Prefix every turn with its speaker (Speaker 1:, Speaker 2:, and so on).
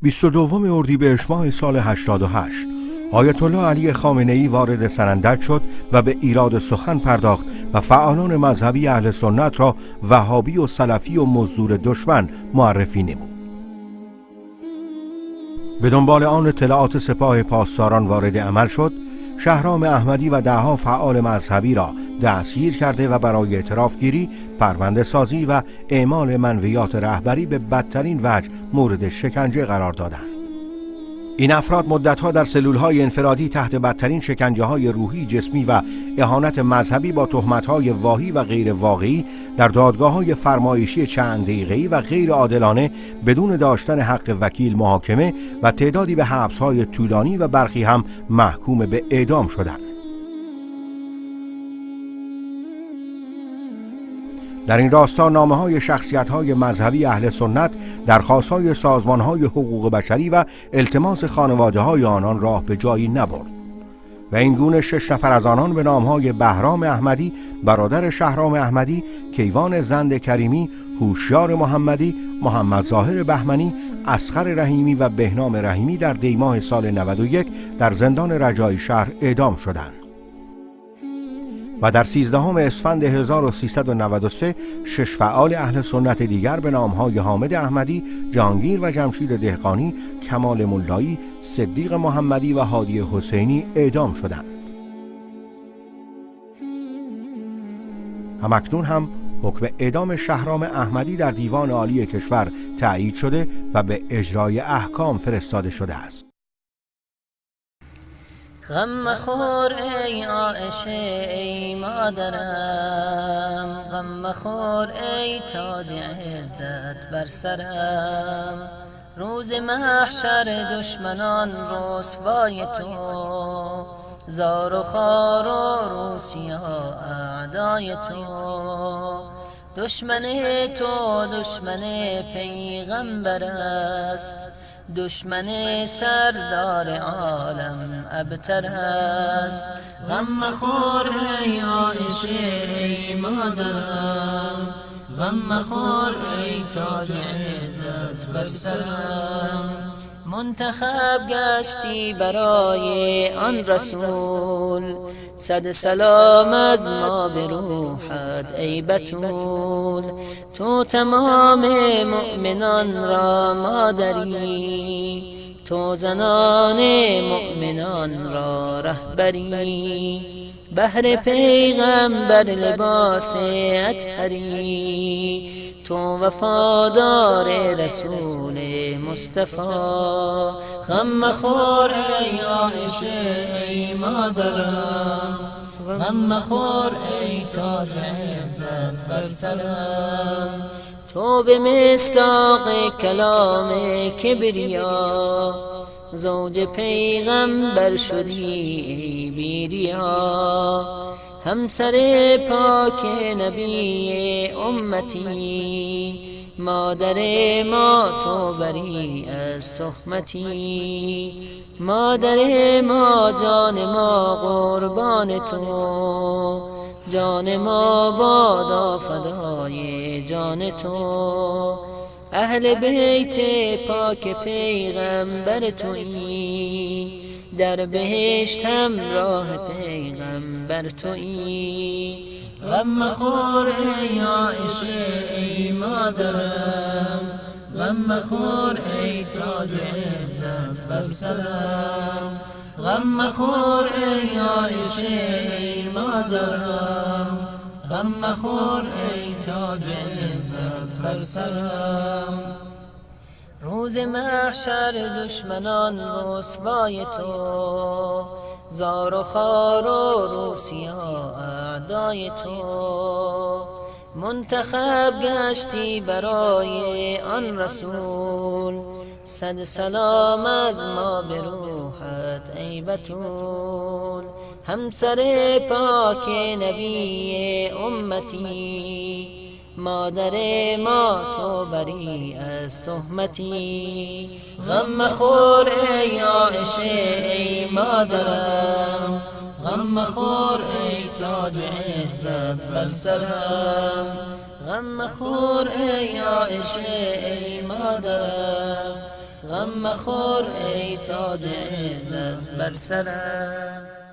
Speaker 1: 22 اردیبهشت ماه سال 88 آیت الله علی خامنه‌ای وارد سنندج شد و به ایراد سخن پرداخت و فعالان مذهبی اهل سنت را وهابی و سلفی و مزدور دشمن معرفی نمود. به دنبال آن اطلاعات سپاه پاسداران وارد عمل شد. شهرام احمدی و دهها فعال مذهبی را دستگیر کرده و برای اعتراف گیری، پرونده سازی و اعمال منویات رهبری به بدترین وجه مورد شکنجه قرار دادند. این افراد مدتها در سلولهای انفرادی تحت بدترین شکنجه‌های روحی، جسمی و اهانت مذهبی با تهمت‌های واهی و غیر واقعی در دادگاه‌های فرمایشی چند دقیقه‌ای و غیر عادلانه بدون داشتن حق وکیل محاکمه و تعدادی به حبس‌های طولانی و برخی هم محکوم به اعدام شدند. در این راستا نامه‌های شخصیت‌های مذهبی اهل سنت، درخواست‌های سازمان‌های حقوق بشری و التماس خانواده‌های آنان راه به جایی نبرد و این گونه 6 نفر از آنان به نام‌های بهرام احمدی، برادر شهرام احمدی، کیوان زند کریمی، هوشیار محمدی، محمد ظاهر بهمنی، اصغر رحیمی و بهنام رحیمی در دیماه سال 91 در زندان رجایی شهر اعدام شدند. و در 13 اسفند 1393 6 فعال اهل سنت دیگر به نام‌های حامد احمدی، جهانگیر و جمشید دهقانی، کمال ملایی، صدیق محمدی و هادی حسینی اعدام شدند. همکنون هم حکم اعدام شهرام احمدی در دیوان عالی کشور تایید شده و به اجرای احکام فرستاده شده است.
Speaker 2: غم مخور ای عایشه ای مادرم، غم مخور ای تاج عزت بر سرم. روز محشر دشمنان رسوای تو، زار و خوار و روسیا اعدای تو. دشمن تو دشمن پیغمبر است، دشمن سردار عالم ابتر است. غم مخور ای عایشه ای مادرم، غم مخور ای تاج عزت بر سرم. منتخب گشتی برای آن رسول، صد سلام از ما به روحت ای بتول. تو تمام مؤمنان را مادری، تو زنان مؤمنان را رهبری. بهر پیغمبر لباس اطهری، تو وفادار رسول مصطفی. غم مخور ای عایشه ای مادرم، غم مخور ای تاج عزت بر سرم. تو به مصداق کلام کبریا، زوج پیغمبر شدی ای بیریا. همسر پاک نبی امتی، مادر ما تو بری از تهمتی. مادر ما جان ما قربان تو، جان ما بادا فدای جان تو. اهل بیت پاک پیغمبر تویی، در بهشت همراه پیغمبر تویی. غم مخور ای عایشه ای مادرم، غم مخور ای تاج عزت بر سرم. غم مخور ای عایشه ای مادرم، غم مخور ای تاج عزت بر سرم. روز محشر دشمنان رسوای تو، زار و خوار و روسیا اعدای تو. منتخب گشتی برای آن رسول، صد سلام از ما به روحت ای بتول. همسر پاک نبی امتی، مادر ما تو بری از تهمتی. غم مخور ای عایشه ای مادرم، غم مخور ای تاج عزت بر سرم. غم مخور ای عایشه ای مادرم، غم مخور ای تاج عزت بر سرم.